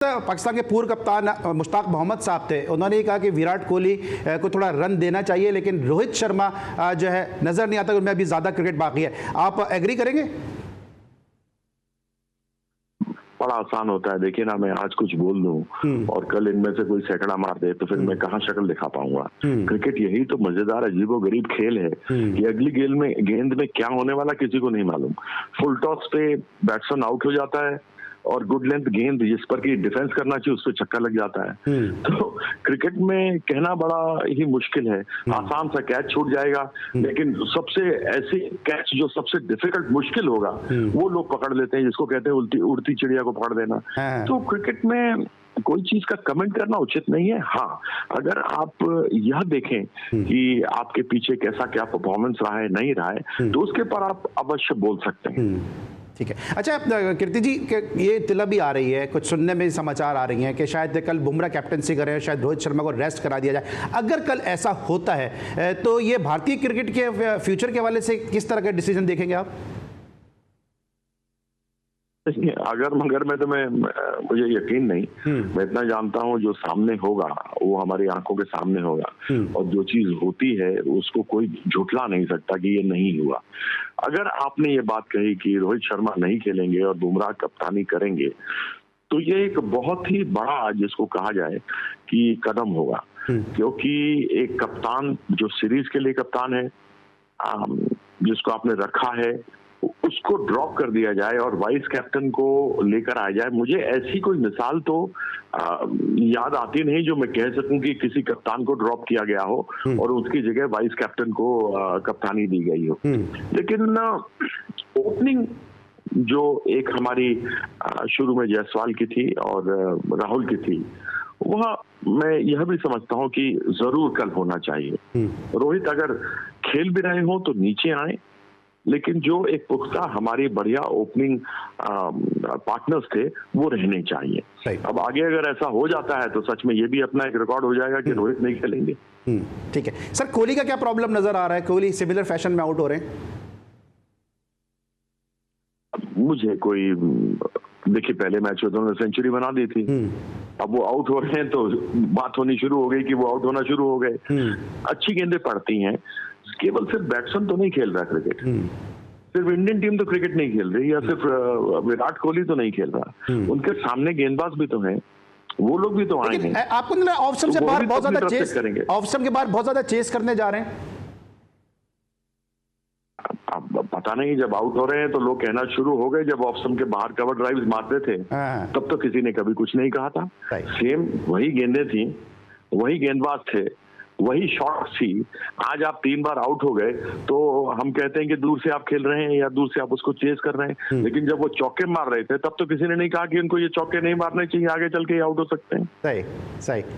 पाकिस्तान के पूर्व कप्तान मुश्ताक मोहम्मद साहब थे, उन्होंने ही कहा कि विराट कोहली को थोड़ा रन देना चाहिए, लेकिन रोहित शर्मा जो है नजर नहीं आता, उनमें अभी ज्यादा क्रिकेट बाकी है। आप एग्री करेंगे? बड़ा आसान होता है। देखिए ना, मैं आज कुछ बोल दूं और कल इनमें से कोई सैकड़ा मार दे तो फिर मैं कहाँ शक्ल दिखा पाऊंगा। क्रिकेट यही तो मजेदार अजीबोगरीब खेल है कि अगली गेंद में क्या होने वाला किसी को नहीं मालूम। फुल टॉस पे बैट्समैन आउट हो जाता है और गुड लेंथ गेंद जिस पर की डिफेंस करना चाहिए उस पर छक्का लग जाता है। तो क्रिकेट में कहना बड़ा ही मुश्किल है। आसान सा कैच छूट जाएगा, लेकिन सबसे ऐसे कैच जो सबसे डिफिकल्ट मुश्किल होगा वो लोग पकड़ लेते हैं, जिसको कहते हैं उड़ती चिड़िया को पकड़ देना। तो क्रिकेट में कोई चीज का कमेंट करना उचित नहीं है। हाँ, अगर आप यह देखें कि आपके पीछे कैसा क्या परफॉर्मेंस रहा है नहीं रहा है तो उसके पर आप अवश्य बोल सकते हैं। ठीक है। अच्छा कीर्ति जी, ये तिला भी आ रही है, कुछ सुनने में समाचार आ रही हैं कि शायद कल बुमराह कैप्टनसी करें, शायद रोहित शर्मा को रेस्ट करा दिया जाए। अगर कल ऐसा होता है तो ये भारतीय क्रिकेट के फ्यूचर के हवाले से किस तरह का डिसीजन देखेंगे आप? अगर मगर में तो मुझे यकीन नहीं। मैं इतना जानता हूँ जो सामने होगा वो हमारी आंखों के सामने होगा, और जो चीज होती है उसको कोई झुठला नहीं सकता कि ये नहीं हुआ। अगर आपने ये बात कही कि रोहित शर्मा नहीं खेलेंगे और बुमराह कप्तानी करेंगे तो ये एक बहुत ही बड़ा, जिसको कहा जाए कि कदम होगा, क्योंकि एक कप्तान जो सीरीज के लिए कप्तान है, जिसको आपने रखा है, उसको ड्रॉप कर दिया जाए और वाइस कैप्टन को लेकर आ जाए। मुझे ऐसी कोई मिसाल तो याद आती नहीं जो मैं कह सकूं कि किसी कप्तान को ड्रॉप किया गया हो और उसकी जगह वाइस कैप्टन को कप्तानी दी गई हो। लेकिन ओपनिंग जो एक हमारी शुरू में जायसवाल की थी और राहुल की थी, वह मैं यह भी समझता हूं कि जरूर कल होना चाहिए। रोहित अगर खेल भी रहे हो तो नीचे आए, लेकिन जो एक पुख्ता हमारी बढ़िया ओपनिंग पार्टनर्स थे वो रहने चाहिए। अब आगे अगर ऐसा हो जाता है तो सच में ये भी अपना एक रिकॉर्ड हो जाएगा कि रोहित नहीं खेलेंगे। ठीक है सर, कोहली का क्या प्रॉब्लम नजर आ रहा है? कोहली सिमिलर फैशन में आउट हो रहे हैं। मुझे कोई, देखिए पहले मैच में तो उन्होंने सेंचुरी बना दी थी, अब वो आउट हो रहे हैं तो बात होनी शुरू हो गई कि वो आउट होना शुरू हो गए। अच्छी गेंदें पड़ती हैं, केवल सिर्फ बैट्समैन तो नहीं खेल रहा क्रिकेट, सिर्फ इंडियन टीम तो क्रिकेट नहीं खेल रही, या सिर्फ विराट कोहली तो नहीं खेल रहा, उनके सामने गेंदबाज भी तो हैं, वो लोग भी तो आए हैं। आपको नहीं लगा ऑफ स्टंप से बाहर बहुत ज्यादा चेस करेंगे? ऑफ स्टंप के बाहर बहुत ज्यादा चेस करने जा रहे हैं। अब पता नहीं, जब आउट हो रहे हैं तो लोग कहना शुरू हो गए, जब ऑफ स्टंप के बाहर कवर ड्राइव्स मारते थे तब तो किसी ने कभी कुछ नहीं कहा था। सेम वही गेंदें थी, वही गेंदबाज थे, वही शॉट थी। आज आप 3 बार आउट हो गए तो हम कहते हैं कि दूर से आप खेल रहे हैं या दूर से आप उसको चेस कर रहे हैं, लेकिन जब वो चौके मार रहे थे तब तो किसी ने नहीं कहा कि उनको ये चौके नहीं मारने चाहिए, आगे चल के आउट हो सकते हैं। सही सही।